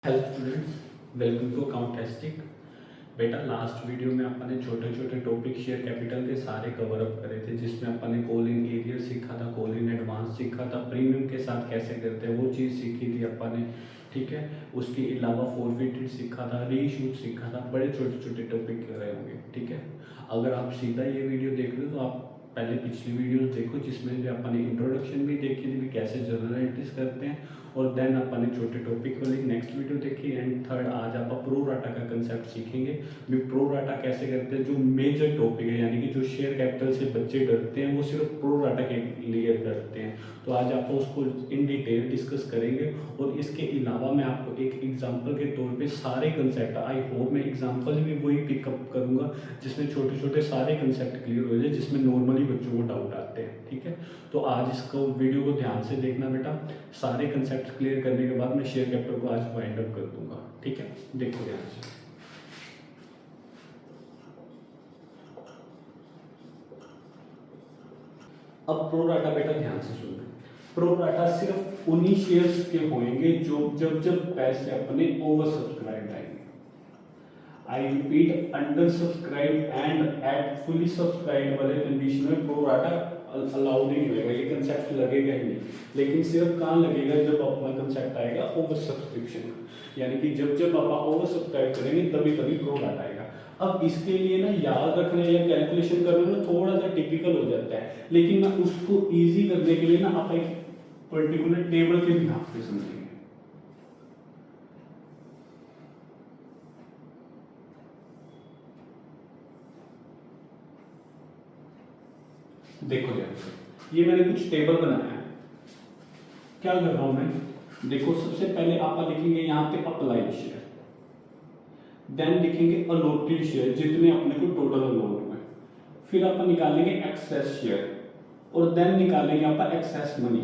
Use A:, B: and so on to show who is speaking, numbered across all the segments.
A: Hello students, welcome to Accountestic. बेटा last video में अपन ने छोटे छोटे टॉपिक शेयर कैपिटल के सारे कवर अप करे थे, जिसमें अपन ने कॉल इन एरियर सीखा था, कॉल इन एडवांस सीखा था, प्रीमियम के साथ कैसे करते हैं वो चीज़ सीखी थी अपन ने। ठीक है, उसके अलावा फॉरफिटेड सीखा था, रीइशूड सीखा था, बड़े छोटे छोटे टॉपिक कर रहे होंगे। ठीक है, अगर आप सीधा ये वीडियो देख रहे हो तो आप पहले पिछली वीडियोस देखो, जिसमें भी अपन ने इंट्रोडक्शन भी देखी थी भी कैसे जर्नल एंट्रीज करते हैं, और देन अपन ने छोटे टॉपिक वाली नेक्स्ट वीडियो देखी। एंड थर्ड आज आप प्रो राटा का कंसेप्ट सीखेंगे भी प्रो राटा कैसे करते हैं। जो मेजर टॉपिक है यानी कि जो शेयर कैपिटल से बच्चे डरते हैं वो सिर्फ प्रो राटा के लिए डरते हैं, तो आज आप उसको इन डिटेल डिस्कस करेंगे। और इसके अलावा मैं आपको एक एग्जांपल के तौर पे सारे कंसेप्ट, आई होप मैं एग्जांपल भी वही पिकअप करूंगा जिसमें छोटे छोटे सारे कंसेप्ट क्लियर हो जाए, जिसमें नॉर्मली बच्चों को डाउट आते हैं। ठीक है, तो आज इसको वीडियो को ध्यान से देखना बेटा। सारे कंसेप्ट क्लियर करने के बाद मैं शेयर कैपिटल को आज वाइंड अप कर दूंगा। ठीक है, देखो ध्यान से। अब प्रो राटा बेटा ध्यान से सुनना। प्रो राटा सिर्फ उन्हीं शेयर्स के होंगे जो जब जब पैसे अपने ओवर सब्सक्राइब आएंगे। I repeat, under subscribe and at fully subscribe वाले कंडीशन में प्रो राटा अलाउड ही नहीं होगा, ये कंसेप्ट लगेगा ही नहीं। लेकिन सिर्फ कहाँ लगेगा, जब अपना कंसेप्ट आएगा ओवर सब्सक्रिप्शन, यानी कि जब जब आप ओवर सब्सक्राइब करेंगे तभी तभी प्रो राटा आएगा। अब इसके लिए ना याद रखना या कैलकुलेशन करना ना थोड़ा सा टिपिकल हो जाता है, लेकिन ना उसको ईजी करने के लिए ना आप एक पर्टिकुलर टेबल के बिहाफ पे समझेंगे। देखो ध्यान से, ये मैंने कुछ टेबल बनाया है। क्या कर रहा हूं मैं, देखो सबसे पहले आप लिखेंगे यहाँ पे अप्लाइड शेयर, देन लिखेंगे अलॉटेड शेयर जितने अपने को टोटल अलॉट हुए, फिर आप निकालेंगे एक्सेस शेयर, और देन निकालेंगे आप एक्सेस मनी,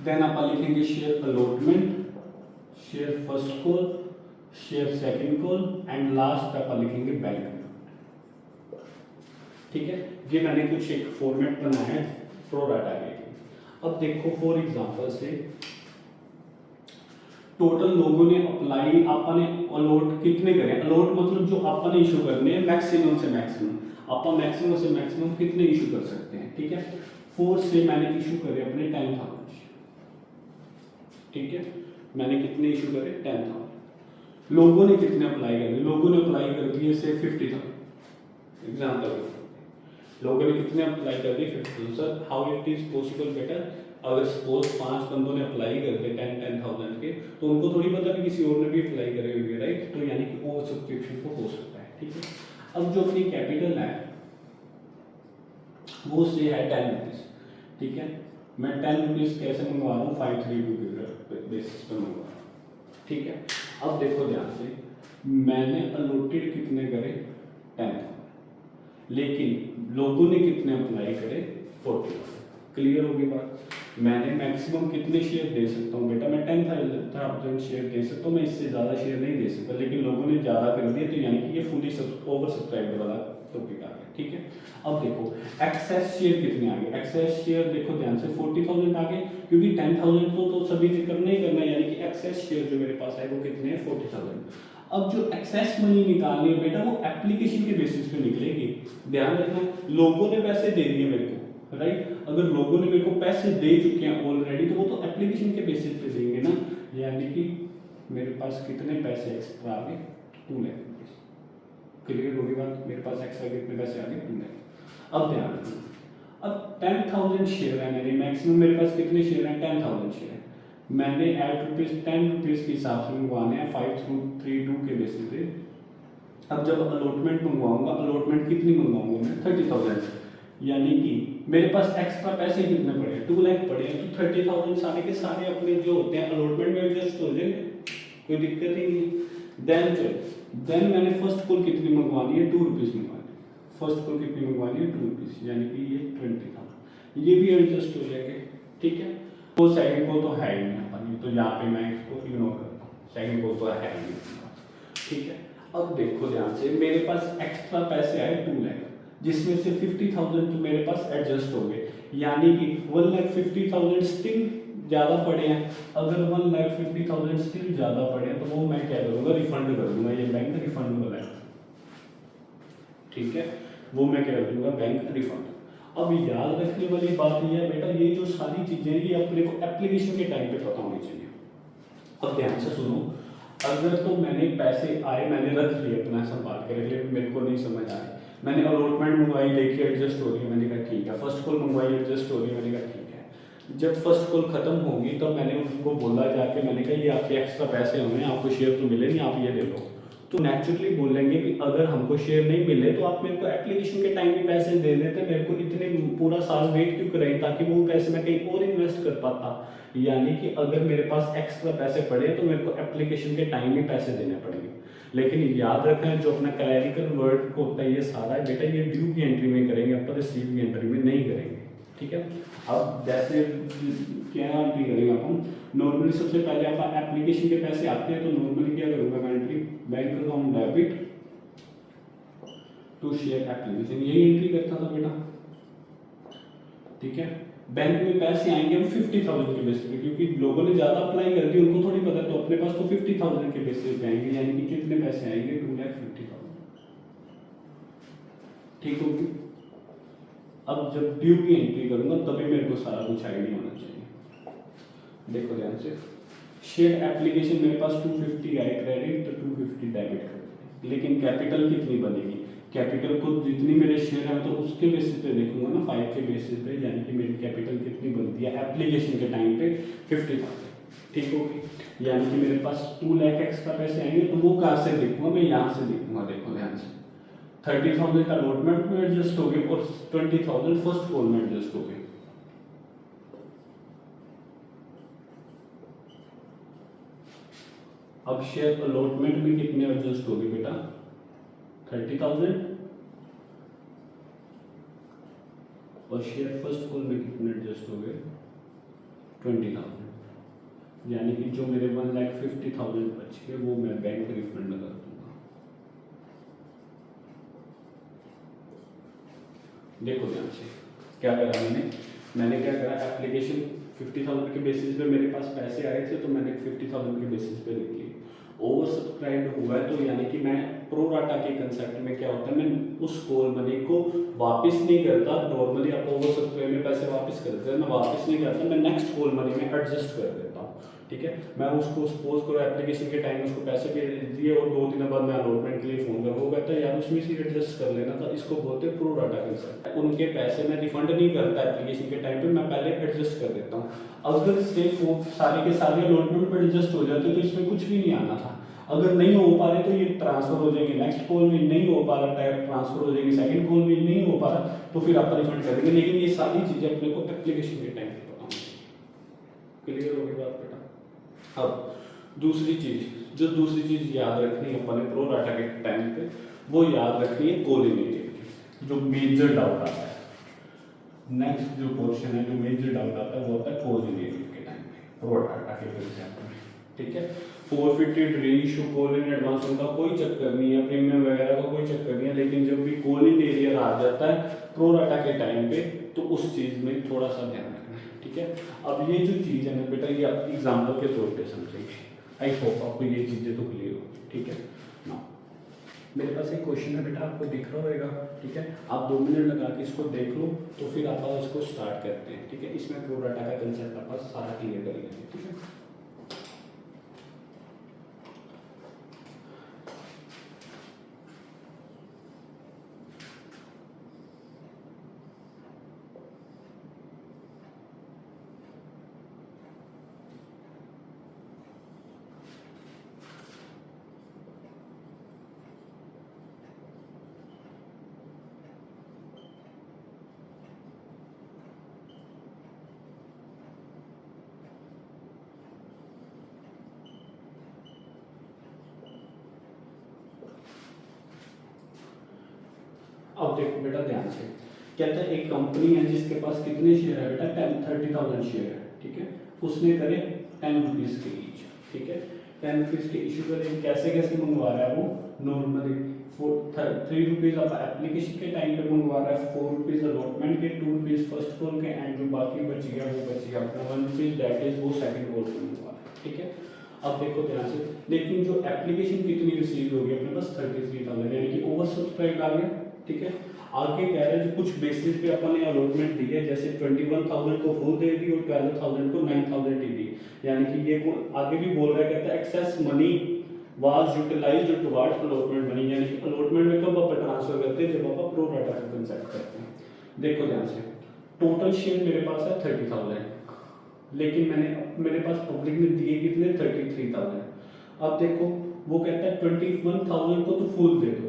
A: देन आप लिखेंगे share allotment, share first call, share second call, and last आप लिखेंगे बैंक। ठीक है, ये मैंने कुछ एक फॉर्मेट बनाया है प्रो राटा के। अब देखो फॉर एग्जांपल से टोटल लोगों ने अप्लाई, आपने अलॉट कितने करे, अलॉट मतलब जो आपने इशू करने हैं मैक्सिमम से मैक्सिमम, आप मैक्सिमम से मैक्सिमम कितने इशू कर सकते हैं। ठीक है, 4 से मैंने इशू करे अपने 10,000। ठीक है, मैंने कितने इशू करे 10,000। लोगों ने कितने अप्लाई कर दिए, लोगों ने अप्लाई कर दिए से 50,000 एग्जाम्पल। लोगों ने कितने अप्लाई कर दिए 50,000। Sir how it is possible better, अगर सपोज 5 बंदों ने अप्लाई कर दिए 10,000 के, तो उनको थोड़ी पता कि किसी और ने भी अप्लाई करे हुए, राइट, तो यानी कि ओवर सब्सक्रिप्शन को हो सकता है। ठीक है, अब जो अपनी कैपिटल है वो से है 10 रुपीज। ठीक है, मैं 10 रुपीज कैसे मंगवा रहा हूँ, 532 के बेसिस पर मंगवा रहा हूँ। ठीक है, अब देखो ध्यान से, मैंने अलॉटेड कितने करे 10,000, लेकिन लोगों ने कितने अप्लाई करे 40,000। क्लियर होगी बात। मैंने मैक्सिमम कितने शेयर दे सकता हूँ बेटा, मैं 10,000 शेयर दे सकता हूँ, मैं इससे ज़्यादा शेयर नहीं दे सकता, लेकिन लोगों ने ज़्यादा कर दिया, तो यानी कि ये फुली ओवर सब्सक्राइब वाला टॉपिक आ गया। ठीक है, अब देखो एक्सेस शेयर कितने आ गए, एक्सेस शेयर देखो ध्यान से 40,000 आ गए, क्योंकि 10,000 तो सभी ने करना ही करना है, यानी कि एक्सेस शेयर जो मेरे पास है वो कितने हैं 40,000। अब जो एक्सेस मनी निकालनी है बेटा वो एप्लीकेशन के बेसिस पे निकलेगी। ध्यान रखना, लोगों ने पैसे दे दिए मेरे को, राइट, अगर लोगों ने मेरे को पैसे दे चुके हैं ऑलरेडी तो वो तो एप्लीकेशन के बेसिस पे देंगे ना, यानी कि मेरे पास कितने पैसे एक्स्ट्रा आ गए 2 लाख रुपीज। क्लियर होगी बात, मेरे पास एक्स्ट्रा कितने पैसे आ गए 2 लाख। अब ध्यान रखना, अब 10,000 शेयर है मेरे, मैक्सिमम मेरे पास कितने शेयर हैं 10,000 शेयर है, मैंने एट रुपीज 10 रुपीज के हिसाब से मंगवाने हैं 532 के बेसिस पे। अब जब अलॉटमेंट मंगवाऊंगा, अलॉटमेंट कितनी मंगवाऊंगा मैं 30,000, यानी कि मेरे पास एक्स्ट्रा पैसे कितने पड़े 2 लाख पड़े हैं, तो 30,000 सारे के सारे अपने जो होते हैं अलॉटमेंट में एडजस्ट हो जाएंगे, कोई दिक्कत ही नहीं। देन मैंने फर्स्ट कॉल कितनी मंगवानी है 2 रुपीज मंगवानी, फर्स्ट कॉल कितनी मंगवानी है 2 रुपीज, यानी कि ये 20,000, ये भी एडजस्ट हो जाएंगे। ठीक है, तो सेकंड कॉल तो है ही नहीं अपन, तो यहाँ पे मैं इसको इग्नोर करता हूँ, सेकंड कॉल तो है ही नहीं। ठीक है, अब देखो ध्यान से, मेरे पास एक्स्ट्रा पैसे आए 2 लाख, जिसमें से 50,000 तो मेरे पास एडजस्ट हो गए, यानी कि 1,50,000 स्टिल ज़्यादा पड़े हैं, अगर 1,50,000 स्टिल ज़्यादा पड़े हैं तो वो मैं क्या करूँगा, रिफंड कर दूँगा। ये बैंक रिफंड वाला है, ठीक है, वो मैं क्या कर दूँगा, बैंक रिफंड। अब याद रखने वाली बात ये है बेटा, ये जो सारी चीज़ें ये अपने को एप्लीकेशन के टाइम पे पता होनी चाहिए। अब ध्यान से सुनो, अगर तो मैंने पैसे आए, मैंने रख लिए, अपना संभाल के रख लिए, मेरे को नहीं समझ आए, मैंने अलॉटमेंट मंगवाई, देखिए एडजस्ट हो रही है, मैंने कहा ठीक है, फर्स्ट कॉल मंगवाई, एडजस्ट हो रही है, मैंने कहा ठीक है। जब फर्स्ट कॉल खत्म होगी तब मैंने उनको बोला जाके, मैंने कहा ये आपके एक्स्ट्रा पैसे हुए हैं, आपको शेयर तो मिले नहीं, आप ये ले लो। तो नेचुरली बोलेंगे कि अगर हमको शेयर नहीं मिले तो आप मेरे को एप्लीकेशन के टाइम में पैसे दे देते, मेरे को इतने पूरा साल वेट क्यों कराएं, ताकि वो पैसे मैं कहीं और इन्वेस्ट कर पाता। यानी कि अगर मेरे पास एक्स्ट्रा पैसे पड़े तो मेरे को एप्लीकेशन के टाइम में पैसे देने पड़ेंगे। लेकिन याद रखें, जो अपना क्लैरिकल वर्ड होता है ये सारा बेटा, ये ड्यू की एंट्री में करेंगे, अपन रिसीव की एंट्री में नहीं करेंगे, ठीक है। अब जैसे क्या एंट्री करेंगे अपन, नॉर्मली सबसे पहले आप एप्लीकेशन के पैसे आते हैं तो नॉर्मली क्या करूँगा मैं entry, bank account debit to share application, यही एंट्री करता था बेटा, ठीक है। बैंक में पैसे आएंगे वो 50,000 के बेसिस पे, क्योंकि लोगों ने ज़्यादा अप्लाई कर दी, उनको थोड़ी पता, तो अपने पास तो 50,000 के बेसिस पे आएंगे, यानी कि कितने पैसे आएंगे, 2,50,000, ठीक होगी। अब जब ड्यू की एंट्री करूंगा तभी मेरे को सारा कुछ आइडिया होना चाहिए। देखो ध्यान से, शेयर एप्लीकेशन मेरे पास 250 आए क्रेडिट, तो 250 डेबिट कर दें, लेकिन कैपिटल कितनी बनेगी, कैपिटल को जितनी मेरे शेयर है तो उसके बेसिस पे देखूंगा ना, 5 के बेसिस पे, यानी कि मेरी कैपिटल कितनी बनती है एप्लीकेशन के टाइम पे, 50,000, ठीक होगी। यानी कि मेरे पास 2 लाख एक्स्ट्रा पैसे आएंगे, तो वो कहाँ से देखूंगा, मैं यहाँ से देखूंगा। देखो ध्यान से, 30,000 अलॉटमेंट में एडजस्ट हो गए और 20,000 फर्स्ट कॉल में एडजस्ट हो गए। अब शेयर अलॉटमेंट में कितने एडजस्ट हो गए बेटा, 30,000, और शेयर फर्स्ट कॉल में कितने एडजस्ट हो गए, 20,000, यानी कि जो मेरे 1,50,000 बच गए वो मैं बैंक रिफंड कर दूंगा। देखो ध्यान से क्या करा मैंने क्या करा, एप्लीकेशन 50,000 के बेसिस पे मेरे पास पैसे आए थे, तो मैंने 50,000 के बेसिस पे लिख लिए। ओवर सब्सक्राइब हुआ है तो यानी कि मैं प्रो राटा के कंसेप्ट में क्या होता है, मैं उस कॉल मनी को वापस नहीं करता। नॉर्मली आप ओवर सब्सक्राइब में पैसे वापस करते हैं, मैं वापस नहीं करता, मैं नेक्स्ट कॉल मनी में एडजस्ट कर देता हूँ, ठीक है। मैं उसको सपोज करो एप्लीकेशन के टाइम उसको पैसे भी दिए और 2 दिन बाद मैं अलॉटमेंट के लिए फोन कर, वो कहता है यार उसमें से एडजस्ट कर लेना था, इसको बोलते हैं प्रो राटा कंसेप्ट। उनके पैसे मैं रिफंड नहीं करता एप्लीकेशन के टाइम पे, मैं पहले एडजस्ट कर देता हूँ। अगर सिर्फ वो सारे के सारे अलॉटमेंट में एडजस्ट हो जाते तो इसमें कुछ भी नहीं आना था। अगर नहीं हो पा रहे तो ये ट्रांसफर हो जाएंगे नेक्स्ट कॉल में, नहीं हो पा रहा ट्रांसफर हो जाएंगे सेकंड कॉल में, नहीं हो पा रहा तो फिर आप रिफंड कर देंगे। लेकिन ये सारी चीजें अपने को एप्लीकेशन के टाइम पे बताऊंगी। क्लियर हो गई बात बेटा। अब दूसरी चीज याद रखनी है अपने प्रो डाटा के टाइम पे, वो याद रखनी है कोलिनेटिव की, जो मेजर डाउट आता है। नेक्स्ट जो क्वेश्चन है, जो मेजर डाउट आता है वो होता है कोलिनेटिव के टाइम पे प्रो डाटा के कंसेप्ट में, ठीक है। फॉरफिटेड रेशियो कोलिन एडवांस उनका कोई चक्कर नहीं है, प्रीमियम वगैरह का कोई चक्कर नहीं है, लेकिन जब भी कोलिन एरियर आ जाता है प्रो डाटा के टाइम पे तो उस चीज में थोड़ा सा ध्यान रखना है, ठीक है। अब ये जो चीज है ना बेटा, ये आप एग्जाम्पल के तौर पे समझेंगे। आई होप आपको ये चीजें तो क्लियर हो, ठीक है ना। मेरे पास एक क्वेश्चन है बेटा, आपको दिख रहा होगा, ठीक है। आप 2 मिनट लगा के इसको देख लो तो फिर आप इसको स्टार्ट करते हैं, ठीक है। इसमें प्रो डाटा का कंसेप्ट आप सारा क्लियर कर लेंगे, ठीक है। अब देखो बेटा ध्यान से, कहता है एक कंपनी है जिसके पास कितने शेयर है बेटा, 30,000 शेयर है, ठीक है। उसने करे 10 रुपीज के ईच, ठीक है। 10 रुपीज के इशू करे, कैसे कैसे मंगवा रहा है वो, नॉर्मली 3 रुपीज़ आप एप्लीकेशन के टाइम पे मंगवा रहा है, 4 रुपीज़ अलॉटमेंट के, 2 रुपीज़ फर्स्ट कॉल के, एंड जो बाकी बच गया वो बच गया अपना 1 रुपीज़, दैट इज वो सेकंड कॉल पे मंगवा रहा है। ठीक है, अब देखो ध्यान से, लेकिन जो एप्लीकेशन कितनी रिसीव होगी अपने पास 33,000, यानी कि ओवर सब्सक्राइब आ गया। ठीक है, आगे कह रहे हैं जो कुछ बेसिस पे अपन ने अलॉटमेंट दी है, जैसे 21,000 को फुल दे दी और 12,000 को 9,000 दी, यानी कि ये आगे भी बोल रहा है, कहता है excess money was utilized toward allotment money, यानी कि अलॉटमेंट में कब आप ट्रांसफर करते हैं, जब आप प्रो राटा का कंसेप्ट करते हैं। देखो ध्यान से, टोटल शेयर मेरे पास है 30,000, लेकिन मेरे पास पब्लिक ने दिए कितने, 33,000। अब देखो वो कहता है 21,000 को तो फुल दे दो,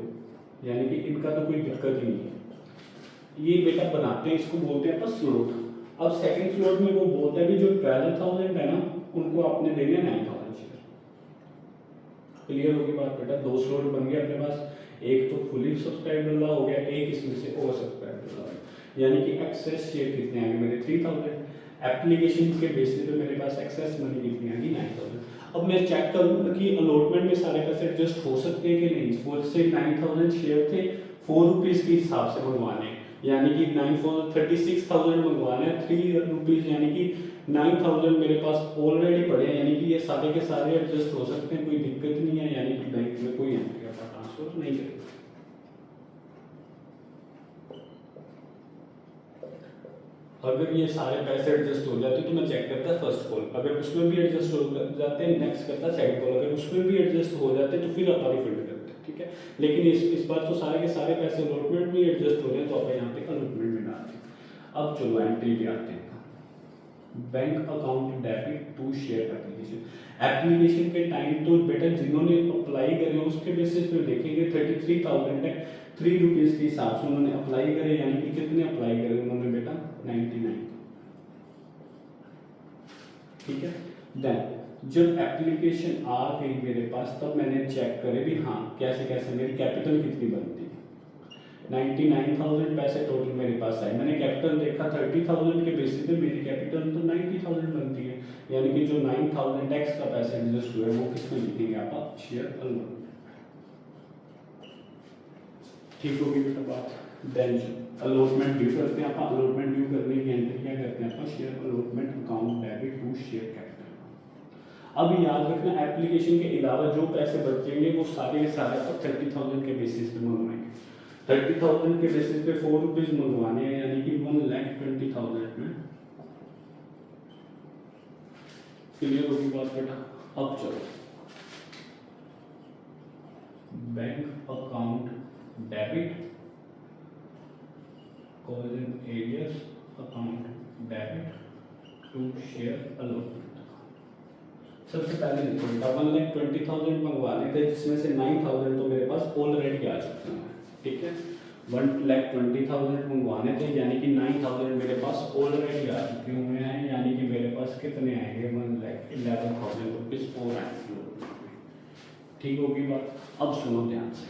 A: यानी कि इनका तो कोई दिक्कत ही नहीं है। ये बेटा बनाते हैं, इसको बोलते हैं अपन स्लॉट। अब सेकंड स्लॉट में वो बोलता है कि जो 12,000 है ना, उनको आपने देने 9,000 शेयर। क्लियर होगी बात बेटा, दो स्लॉट बन गए अपने पास, एक तो फुली सब्सक्राइब वाला हो गया, एक इसमें से ओवर सब्सक्राइब वाला हो गया, यानी कि एक्सेस शेयर कितने आ गए मेरे 3,000। एप्लीकेशन के बेसिस पे मेरे पास एक्सेस मनी कितनी आ गई, 9,000। अब मैं चेक करूंगा कि अलॉटमेंट में सारे पैसे एडजस्ट हो सकते हैं कि नहीं। फोर से 9,000 शेयर थे, 4 रुपीज़ के हिसाब से मंगवाने, यानी कि 36,000 मंगवाने, 3 रुपीज़, यानी कि 9,000 मेरे पास ऑलरेडी पड़े हैं, यानी कि ये सारे के सारे एडजस्ट हो सकते हैं, कोई दिक्कत नहीं है, यानी कि बैंक में कोई एंट्री का ट्रांसफर नहीं करेगा। अगर ये सारे पैसे एडजस्ट हो जाते तो मैं चेक करता फर्स्ट कॉल, अगर उसमें भी एडजस्ट हो जाते हैं नेक्स्ट करता सेकंड कॉल, अगर उसमें भी एडजस्ट हो जाते तो फिर आप रिफंड करते। ठीक है, लेकिन इस बार तो सारे के सारे पैसे अलॉटमेंट में एडजस्ट हो रहे हैं, तो आप यहाँ पे अलॉटमेंट में डालते हैं। अब चलो एंट्री पे आते हैं, bank account debit to share application. Application के टाइम तो बेटा जिन्होंने अप्लाई करे उसके बेसिस पे देखेंगे, 33,000 है, 3 रुपीज़ के हिसाब से उन्होंने अप्लाई करे, यानी कि कितने अप्लाई करे उन्होंने बेटा, 99। ठीक है, देन जब एप्लीकेशन आ गई मेरे पास, तब मैंने चेक करे भी हाँ कैसे कैसे मेरी कैपिटल कितनी बनती है। 99,000 पैसे टोटल मेरे पास आए, मैंने कैपिटल देखा 30,000 के बेसिस पे मेरी कैपिटल तो 90,000 बनती है, यानी कि जो 9,000 टैक्स का पैसा एडजस्ट हुआ है वो किसमें लिखेंगे आप, शेयर अलॉटमेंट। ठीक होगी बेटा बात। देन अलॉटमेंट ड्यू करते हैं आप, अलॉटमेंट ड्यू करने की एंट्री क्या करते हैं आप, share allotment account debit to share capital. अब याद रखना एप्लीकेशन के अलावा जो पैसे बचेंगे वो सारे के सारे आप 30,000 के बेसिस पे मंगवाएंगे। 30,000 के बेसिस पे 4 रुपीज़ मंगवाने हैं, यानी कि 1,20,000 में। क्लियर होगी बात बेटा। अब चलो bank account debit colon arrears account debit to share allotment. सबसे पहले देखो 1,20,000 मंगवाने थे, जिसमें से 9,000 तो मेरे पास ऑलरेडी आ चुके हैं। ठीक है, 1,20,000 मंगवाने थे, यानी कि 9,000 मेरे पास ऑलरेडी आ चुके हुए हैं, यानी कि मेरे पास कितने आएंगे, 1,11,000 रुपीज़ और आएंगे। ठीक होगी बात। अब सुनो ध्यान से,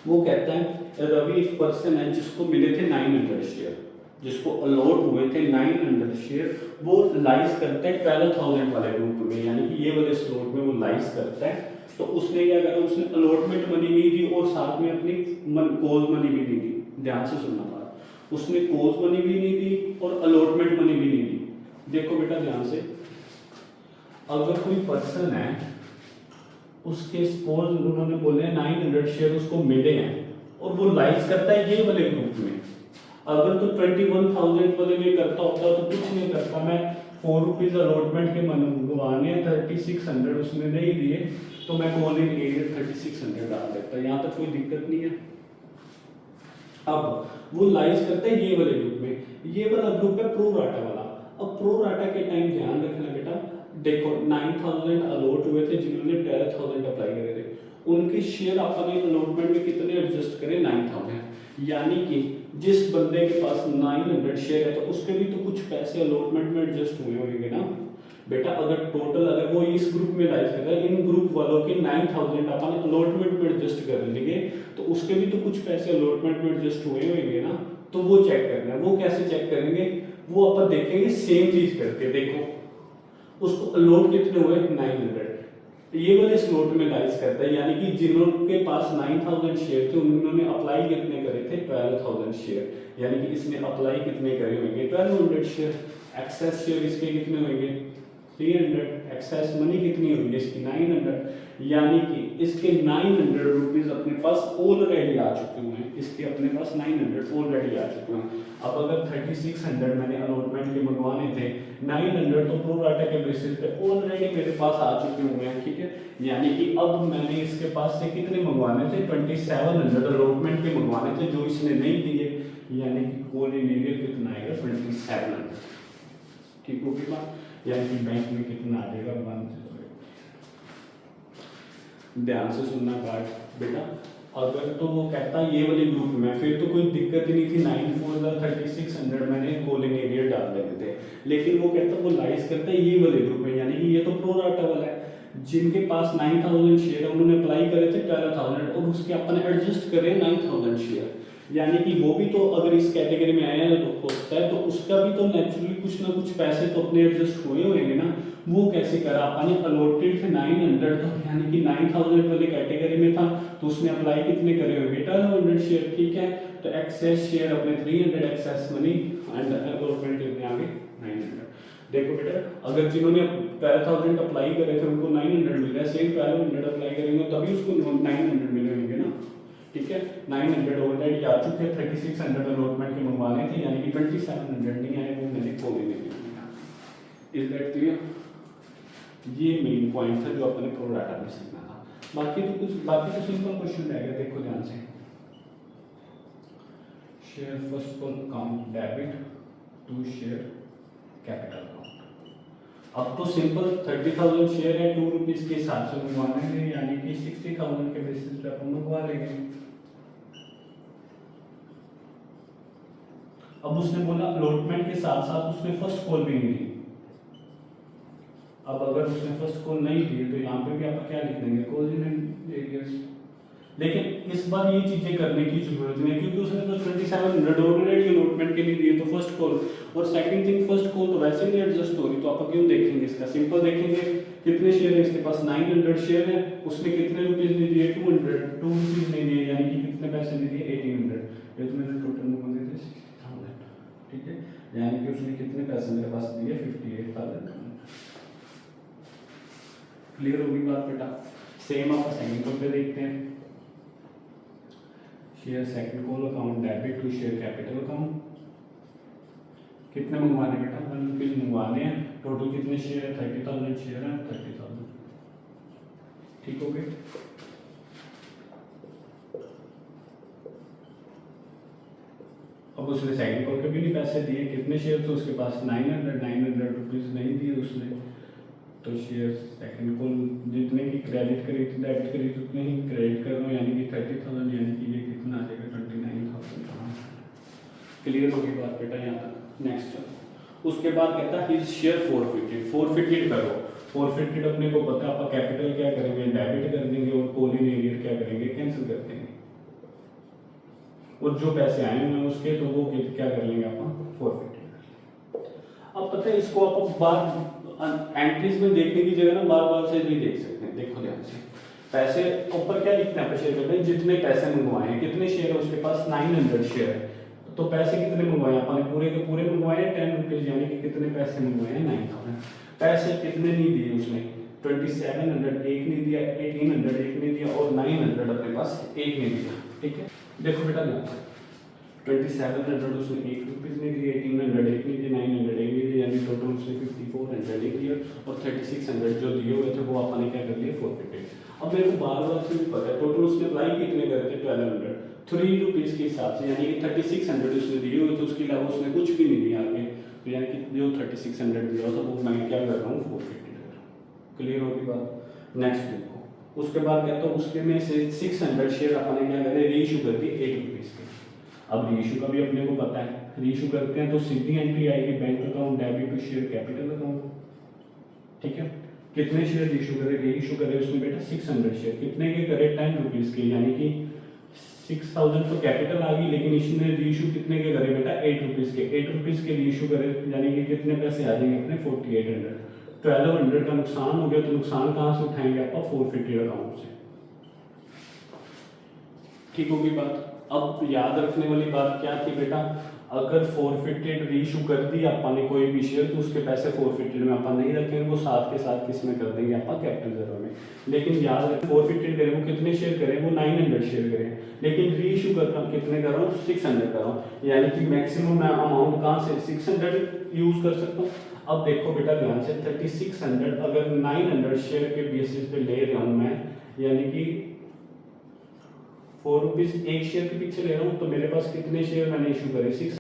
A: वो कहता है रवि एक पर्सन है जिसको मिले थे 900 शेयर, जिसको अलॉट हुए थे 900 शेयर, वो लाइज करता है 12,000 वाले ग्रुप में, यानी कि ये वाले स्लॉट में वो लाइज करता है। तो उसने क्या करा, उसने अलॉटमेंट मनी नहीं दी और साथ में अपनी कॉल मनी भी नहीं दी। ध्यान से सुनना बात, उसने कॉल मनी भी नहीं दी और अलॉटमेंट मनी भी नहीं दी। देखो बेटा ध्यान से, अगर कोई पर्सन है उसके सपोज उन्होंने बोले 900 शेयर उसको मिले हैं और वो लाइज करता है ये वाले ग्रुप में, अगर तो 21,000 वाले में करता होता तो कुछ नहीं करता, मैं 4 रुपीज़ अलॉटमेंट के मंगवाने 3600 उसने नहीं दिए, तो मैं कॉल इन एरिया 3600 डाल देता, यहाँ तक कोई दिक्कत नहीं है। अब वो लाइज करता है ये वाले ग्रुप में, ये वाला ग्रुप है प्रो राटा वाला। अब प्रो राटा के टाइम ध्यान रखना बेटा, देखो 9,000 अलॉट हुए थे, जिन्होंने 12,000 अप्लाई करे थे, उनके शेयर आपने अलॉटमेंट में कितने एडजस्ट करे, 9,000, यानी कि जिस बंदे के पास 900 शेयर है तो उसके भी तो कुछ पैसे अलॉटमेंट में एडजस्ट हुए होंगे ना बेटा। अगर टोटल अगर वो इस ग्रुप में लाइज कर रहा है, इन ग्रुप वालों के 9,000 अपन अलॉटमेंट में एडजस्ट कर लेंगे, तो उसके भी तो कुछ पैसे अलॉटमेंट में एडजस्ट हुए होंगे ना, तो वो चेक करना है। वो कैसे चेक करेंगे, वो अपन देखेंगे सेम चीज करके, देखो उसको अलॉट कितने हुए 900, ये वाले स्लॉट में गाइस करता है, यानी कि जिनके पास 9000 शेयर थे उन्होंने अप्लाई कितने करे थे 12000 शेयर, यानी कि इसने अप्लाई कितने करे होंगे 1200 शेयर। एक्सेस शेयर इसके कितने होंगे 300, एक्सेस मनी कितनी होगी इसकी 900, यानी कि इसके 900 रुपीज अपने पास ऑलरेडी आ चुके हुए हैं, इसके अपने पास 900 ऑलरेडी आ चुके हैं। अब अगर 3600 मैंने अलॉटमेंट के मंगवाने थे, 900 तो प्रो राटा के बेसिस पे ऑलरेडी मेरे पास आ चुके हुए हैं, ठीक है। यानी कि अब मैंने इसके पास से कितने मंगवाने थे 2700 अलॉटमेंट के मंगवाने थे जो इसने नहीं दिए, यानी कि कोलिनेरियर कितना आएगा 2700, ठीक होगी बात। यानी कि बैंक में कितना आ जाएगा 1। ध्यान से सुनना पार्ट बेटा, अगर तो वो कहता ये वाले ग्रुप में फिर तो कोई दिक्कत ही नहीं थी, 9,436 मैंने कोलिनेरियर डाल देते थे, लेकिन वो कहता वो लाइज करता है ये वाले ग्रुप में, यानी कि ये तो प्रो राटा वाला है, जिनके पास 9000 शेयर है उन्होंने अप्लाई करे थे 12000 और उसके अपने एडजस्ट करे 9000 शेयर, यानी कि वो भी तो अगर इस कैटेगरी में आया है तो होता है तो उसका भी तो नेचुरली कुछ ना कुछ पैसे तो अपने एडजस्ट हुए होंगे ना, वो कैसे करा अपने अलॉटेड थे 900 तो यानी कि 9000 वाले कैटेगरी में था तो उसने अप्लाई कितने करे होंगे 1200 शेयर, ठीक है। तो एक्सेस शेयर अपने 300 एक्सेस मनी एंड अलॉटमेंट कितने आ गए 900। देखो बेटा अगर जिन्होंने 12000 अप्लाई करे थे उनको 900 मिल रहा है, सेम 1200 अप्लाई करेंगे तभी उसको 900 मिले होंगे ना, ठीक है। 900 ऑलरेडी आ चुके हैं, 3600 अलॉटमेंट के मंगवाने थे, यानी कि 2700 नहीं आए, वो मैंने खोले नहीं किया। Is that clear? ये मेन पॉइंट था जो अपने प्रो डाटा में सीखना था, बाकी तो सिंपल क्वेश्चन रहेगा, देखो ध्यान से। Share first call account debit to share capital account. अब तो सिंपल 30,000 शेयर है 2 रुपीज के हिसाब से मंगवाने हैं, यानी कि 60,000 के बेसिस पे अपन मंगवा लेंगे। अब उसने बोला अलॉटमेंट के साथ साथ उसने फर्स्ट कॉल भी नहीं दी, अब अगर उसने फर्स्ट कॉल नहीं दी तो यहाँ पे भी आप क्या लिख देंगे कोलिनेरियर्स, लेकिन इस बार ये चीजें करने की जरूरत नहीं है क्योंकि उसने तो 2700 ऑलरेडी अलॉटमेंट के लिए दिए तो फर्स्ट कॉल, और सेकंड थिंग फर्स्ट कॉल तो वैसे नहीं एडजस्ट हो रही, तो आप क्यों देखेंगे इसका, सिंपल देखेंगे कितने शेयर है इसके पास 900 शेयर है, उसने कितने रुपीज नहीं दिए 2 रुपीज नहीं दिए, यानी कि कितने पैसे नहीं दिए 1800, ये तो मैंने टोटल मंगा दिए थे 60,000, ठीक है, यानी कि उसने कितने पैसे मेरे पास दिए 58,000। क्लियर होगी बात बेटा। सेम आप सेकंड कॉल पे देखते हैं, share second call account debit to share capital account, कितने मंगवाने बेटा 1 रुपीज मंगवाने हैं, टोटल कितने शेयर है 30,000 शेयर है 30,000, ठीक हो गए। अब उसने सेकंड कॉल के भी नहीं पैसे दिए, कितने शेयर थे उसके पास 900 रुपीज नहीं दिए उसने, तो शेयर सेकंड कॉल जितने की क्रेडिट करी थी डेबिट करी थी उतने ही क्रेडिट कर रहा हूँ, यानी कि 30,000, यानी कि ये कितना आ जाएगा 29,000। क्लियर होगी बात बेटा यहाँ तक। नेक्स्ट उसके बाद कहता है हिज शेयर फोरफिटेड करो, फोरफिटेड अपने को पता है, आप कैपिटल क्या करेंगे डेबिट कर देंगे और कोलिनेरियर क्या करेंगे कैंसिल कर देंगे, और जो पैसे आए हैं उसके तो वो क्या कर लेंगे आप फोरफिटेड। अब पता है इसको आप बार एंट्रीज में देखने की जगह ना बार बार से नहीं देख सकते हैं, देखो ध्यान से पैसे ऊपर क्या लिखते हैं शेयर करते हैं जितने पैसे मंगवाए हैं, कितने शेयर है उसके पास 900 शेयर है, तो पैसे कितने मंगवाए हैं अपने पूरे के पूरे मंगवाए हैं 10 रुपीज, यानी कि कितने पैसे मंगवाए हैं 9,000। पैसे कितने नहीं दिए उसने 2700 एक नहीं दिया, 1800 एक नहीं दिया और 900 अपने पास एक नहीं दिया, ठीक है। देखो बेटा ध्यान से 2700 उसने 1 रुपीज नहीं दिए, 1800 एक नहीं दिया, 900 एक नहीं दिया, यानी टोटल उसने 5400 एक दिया, और 3600 जो दिए हुए थे वो अपने क्या कर लिए फोरफिटेड। अब मेरे को बार बार से भी पता है टोटल उसने अप्लाई कितने करे थे 1200 3 रुपीज के हिसाब से, यानी कि 3600 उसने दिए हुए थे, उसके अलावा उसने कुछ भी नहीं दिया आगे, तो यानी कि जो 3600 दिया था वो मैं क्या कर रहा हूँ फोरफिटेड कर रहा हूँ। क्लियर होगी बात। नेक्स्ट देखो उसके बाद कहता हूँ उसके में से 600 शेयर अपने क्या करे रीइशू कर दिए 8 रुपीज के। अब रीइशू का भी अपने को पता है, रीइशू करते हैं तो सीधी एंट्री आएगी bank account debit to share capital account, ठीक है। कितने शेयर रीइशू करे, रीइशू करे उसमें बेटा 600 शेयर, कितने के करे 10 रुपीज के, यानी कि 6000 तो कैपिटल आ गई, लेकिन इसने रीइशू कितने के करे बेटा 8 रुपीज के, 8 रुपीज के रीइशू करे, यानी कि कितने पैसे आ जाएंगे अपने 4800, 1200 का नुकसान हो गया, तो नुकसान कहाँ से उठाएंगे आप? फोरफिटेड अकाउंट से। ठीक होगी बात। अब याद रखने वाली बात क्या थी बेटा, अगर फोरफिटेड रीइशू कर दी आपने कोई भी शेयर, तो उसके पैसे फोरफिटेड में अपन नहीं रखेंगे, वो साथ के साथ किस में कर देंगे अपन? कैपिटल रिजर्व में। लेकिन याद रखें फोरफिटेड करें वो कितने शेयर करें? वो 900 शेयर करें। लेकिन रीइशू कितने कर रहा हूँ? 600 कर रहा हूँ, यानी कि मैक्सिमम मैं अमाउंट कहाँ से 600 यूज कर सकता हूँ। अब देखो बेटा ध्यान से, 3600 अगर 900 शेयर के बेसिस पे ले रहा हूँ मैं, यानी कि 4 रुपीज एक शेयर के पीछे ले रहा हूँ, तो मेरे पास कितने शेयर मैंने इशू करे? 6।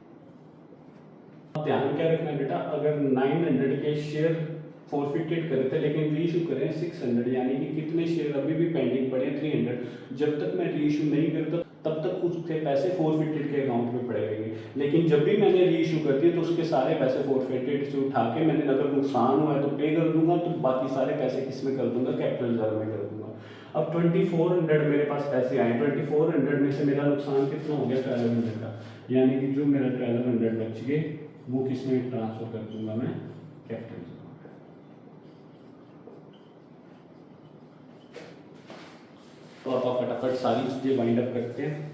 A: अब ध्यान क्या रखना है बेटा, अगर 900 के शेयर फोरफिटेड करे थे लेकिन रीइशू करें 600, यानी कि कितने शेयर अभी भी पेंडिंग पड़े? 300। जब तक मैं रीइशू नहीं करता तब तक उसके पैसे फोरफिटेड के अकाउंट में पड़े रहेंगे। लेकिन जब भी मैंने रीइशू कर दिया तो उसके सारे पैसे फोरफिटेड से उठा के मैंने, अगर नुकसान हुआ है तो पे कर दूंगा, तो बाकी सारे पैसे किस में कर दूंगा? कैपिटल रिजर्व में कर दूंगा। अब 2400 मेरे पास पैसे आए, 2400 में से मेरा नुकसान कितना हो गया? 1200 का, यानी कि जो मेरा 1200 बच गए वो किस में ट्रांसफर कर दूंगा मैं? Capital reserve. तो आप फटाफट सारी चीजें वाइंड अप करते हैं।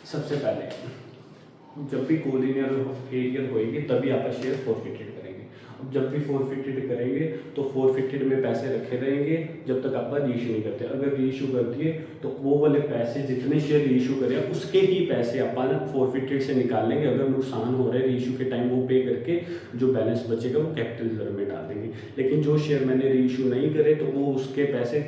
A: सबसे पहले जब भी कोलिनियर एरियर होएगी तभी आप शेयर फोरफिटेड करेंगे। अब जब भी फोरफिटेड करेंगे तो फोरफिटेड में पैसे रखे रहेंगे जब तक आप रीइशू नहीं करते। अगर रीइशू कर दिए तो वो वाले पैसे, जितने शेयर रीइशू करें उसके ही पैसे अपन फोरफिटेड से निकाल लेंगे। अगर नुकसान हो रहा है रीइशू के टाइम वो पे करके जो बैलेंस बचेगा वो कैपिटल रिजर्व में डाल देंगे। लेकिन जो शेयर मैंने रीइशू नहीं करे तो वो उसके पैसे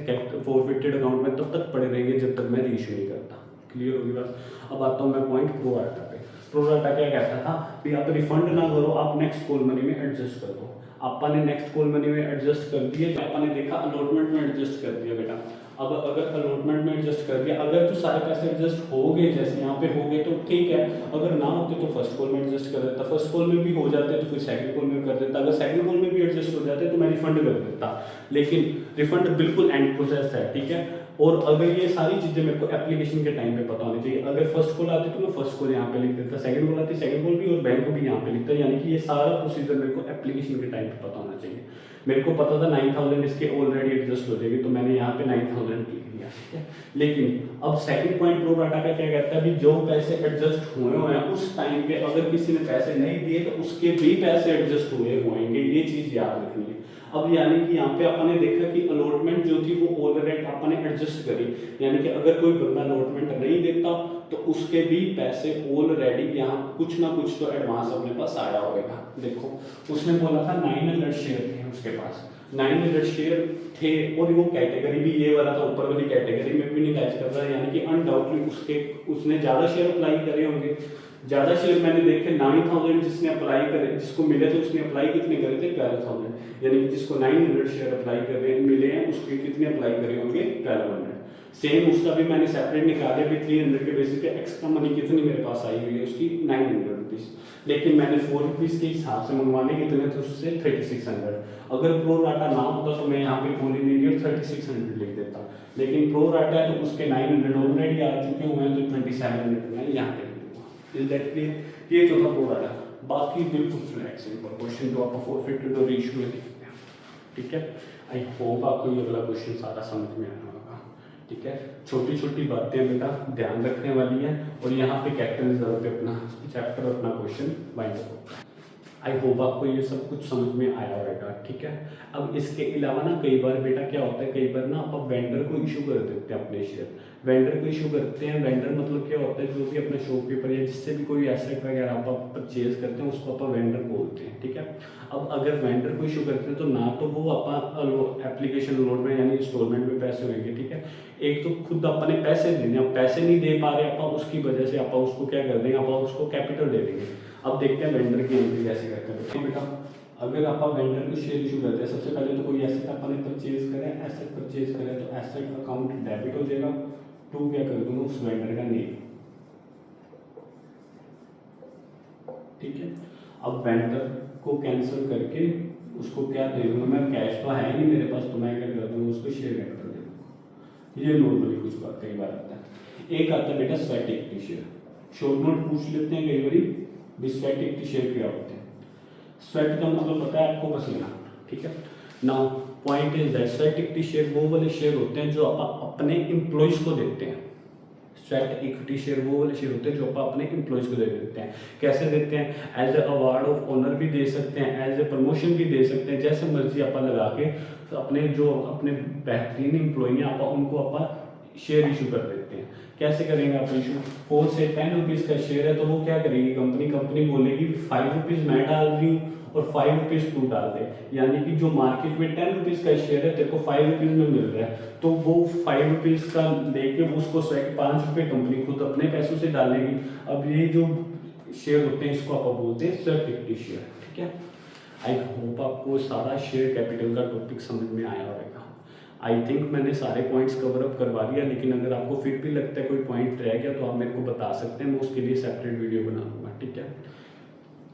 A: फोरफिटेड अकाउंट में तब तक पड़े रहेंगे जब तक मैं रीइशू नहीं करता। क्लियर होगी बात। अब आता हूँ मैं पॉइंट प्रो राटा पे। प्रो राटा क्या कहता था कि आप रिफंड ना करो, आप नेक्स्ट कॉल मनी में एडजस्ट कर दो। आपा ने नेक्स्ट कॉल मनी में एडजस्ट कर दिए, आपा ने देखा अलॉटमेंट में एडजस्ट कर दिया बेटा। अब अगर अलॉटमेंट में एडजस्ट कर दिया, अगर तो सारे पैसे एडजस्ट हो गए जैसे यहाँ पे हो गए तो ठीक है, अगर ना होते तो फर्स्ट कॉल में एडजस्ट कर देता, फर्स्ट कॉल में भी हो जाते तो फिर सेकंड कॉल में कर देता, अगर सेकंड कॉल में भी एडजस्ट हो जाते तो मैं रिफंड कर देता। लेकिन रिफंड बिल्कुल एंड प्रोसेस है, ठीक है। और अगर ये सारी चीजें मेरे को एप्लीकेशन के टाइम पे पता होनी चाहिए। अगर फर्स्ट कॉल आती तो मैं फर्स्ट कॉल यहाँ पे लिख देता, सेकंड कॉल आती सेकंड कॉल भी, और बैंक को भी यहाँ पे लिखता, यानी कि ये सारा प्रोसीजर मेरे को एप्लीकेशन के टाइम पे पता होना चाहिए। मेरे को पता था 9000 इसके ऑलरेडी एडजस्ट हो जाएगी तो मैंने यहाँ पे 9000 लिख दिया, ठीक है। लेकिन अब सेकंड पॉइंट प्रो राटा का क्या कहता है भी जो पैसे एडजस्ट हुए हैं उस टाइम पे अगर किसी ने पैसे नहीं दिए तो उसके भी पैसे एडजस्ट हुए होंगे, ये चीज याद रखनी है। अब यानी कि यहाँ पे अपने देखा कि अलॉटमेंट जो थी वो ऑलरेडी अपने एडजस्ट करी, यानी कि अगर कोई बंदा अलॉटमेंट नहीं देता तो उसके भी पैसे ऑलरेडी यहाँ कुछ ना कुछ तो एडवांस अपने पास आया होगा। देखो उसने बोला था 900 शेयर थे उसके पास, 900 शेयर थे और वो कैटेगरी भी ये वाला था, ऊपर वाली कैटेगरी में भी नहीं टच कर रहा है, यानी कि अनडाउटली उसने ज़्यादा शेयर अप्लाई करे होंगे। ज़्यादा शेयर मैंने देखे 9000 जिसने अप्लाई करे, जिसको मिले थे उसने अप्लाई कितने करे थे? 12000, यानी कि जिसको 900 शेयर अप्लाई करे मिले हैं उसके कितने अप्लाई करे होंगे? 1200। सेम उसका भी मैंने सेपरेट निकाले भी 300 के बेसिस पे एक्स्ट्रा मनी कितनी मेरे पास आई हुई है उसकी 900 रुपीज़, लेकिन मैंने 4 रुपीज़ के हिसाब से मंगवाने कितने थे उससे 3600। अगर प्रो राटा ना होता तो मैं यहाँ पे कोलिनियर 3600 लिख देता, लेकिन प्रो राटा है तो उसके 900 ऑलरेडी आ चुके हुए हैं तो 2700 मैं यहाँ पे लिख दूंगा। Is that clear? ये तो था प्रो राटा। बाकी बिल्कुल फ्लैट सिंपल क्वेश्चन तो आप फोरफिटेड और रीइशू में लिखते हैं, ठीक है। आई होप आपको ये वाला क्वेश्चन सारा समझ में आया होगा, ठीक है। छोटी छोटी बातें बेटा ध्यान रखने वाली हैं और यहाँ पे कैपिटल रिजर्व पे अपना चैप्टर अपना क्वेश्चन वाइंड अप होगा। आई होप आपको ये सब कुछ समझ में आया होगा, ठीक है। अब इसके अलावा ना कई बार बेटा क्या होता है, कई बार ना आप वेंडर को इशू कर देते हैं अपने शेयर, वेंडर को इशू करते हैं। वेंडर मतलब क्या होता है, जो भी अपना शॉपकीपर या जिससे भी कोई एसेट वगैरह आप परचेज करते हैं उसको आप वेंडर बोलते हैं, ठीक है। अब अगर वेंडर को इशू करते हैं तो ना तो वो आप एप्लीकेशन लोड में यानी इंस्टॉलमेंट में पैसे होंगे, ठीक है। एक तो खुद अपने पैसे देने, अब पैसे नहीं दे पा रहे आप उसकी वजह से आप उसको क्या कर देंगे, आप उसको कैपिटल दे देंगे। अब देखते हैं वेंडर की एंट्री कैसे करते हैं बेटा। अगर आप वेंडर को शेयर इशू करते हैं, सबसे पहले तो कोई एसेट आपने परचेज करें, एसेट परचेज करें तो एसेट अकाउंट डेबिट हो जाएगा, टू क्या कर दूंगा उस वेंडर का नेम, ठीक है। अब वेंडर को कैंसिल करके उसको क्या दे दूंगा मैं, कैश तो है नहीं मेरे पास तो मैं क्या कर दूंगा उसको शेयर कैपिटल दे दूंगा। ये नॉर्मली कुछ बात कई बार आता है। एक आता है बेटा sweat equity share, short note पूछ लेते हैं कई बार भी स्वेट इक्विटी शेयर क्या होते हैं। स्वेट का मतलब पता है आपको? पसीना, ठीक है। Now point is that sweat equity share वो वाले शेयर होते हैं जो आप अपने एम्प्लॉयज़ को देते हैं। स्वेट इक्विटी शेयर वो वाले शेयर होते हैं जो आप अपने एम्प्लॉयज़ को दे देते हैं। कैसे देते हैं? As a award of honour भी दे सकते हैं, एज ए प्रमोशन भी दे सकते हैं, जैसे मर्जी आप लगा के अपने जो अपने बेहतरीन एम्प्लॉई हैं आप उनको आप शेयर इशू कर देते हैं। कैसे करेंगे आप इशू? फोर से 10 रुपीज़ का शेयर है तो वो क्या करेगी कंपनी बोलेगी 5 रुपीज़ मैं डाल रही हूँ और 5 रुपीज़ तू डाल दे, यानी कि जो मार्केट में 10 रुपीज़ का शेयर है तेरे को 5 रुपीज़ में मिल रहा है तो वो 5 रुपीज़ का लेके उसको 5 रुपये कंपनी खुद अपने पैसों से डालेगी। अब ये जो शेयर होते हैं इसको आप बोलते हैं स्वेट इक्विटी शेयर, ठीक है। आई होप आपको सारा शेयर कैपिटल का टॉपिक समझ में आया होगा। आई थिंक मैंने सारे पॉइंट्स कवर अप करवा दिया, लेकिन अगर आपको फिर भी लगता है कोई पॉइंट रह गया तो आप मेरे को बता सकते हैं, मैं उसके लिए सेपरेट वीडियो बना दूंगा, ठीक है।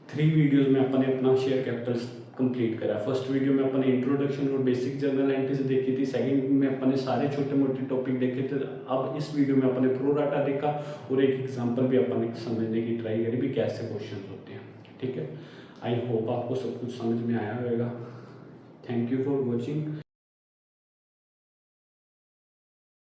A: 3 वीडियोज़ में अपन ने अपना शेयर कैपिटल कंप्लीट करा। फर्स्ट वीडियो में अपन ने इंट्रोडक्शन और बेसिक जर्नल एंट्रीज देखी थी, सेकंड में अपन ने सारे छोटे मोटे टॉपिक देखे थे। अब इस वीडियो में अपन ने प्रो डाटा देखा और एक एग्जांपल भी अपन ने समझने की ट्राई करी भी कैसे क्वेश्चन होते हैं, ठीक है। आई होप आपको सब कुछ समझ में आया होगा। Thank you for watching.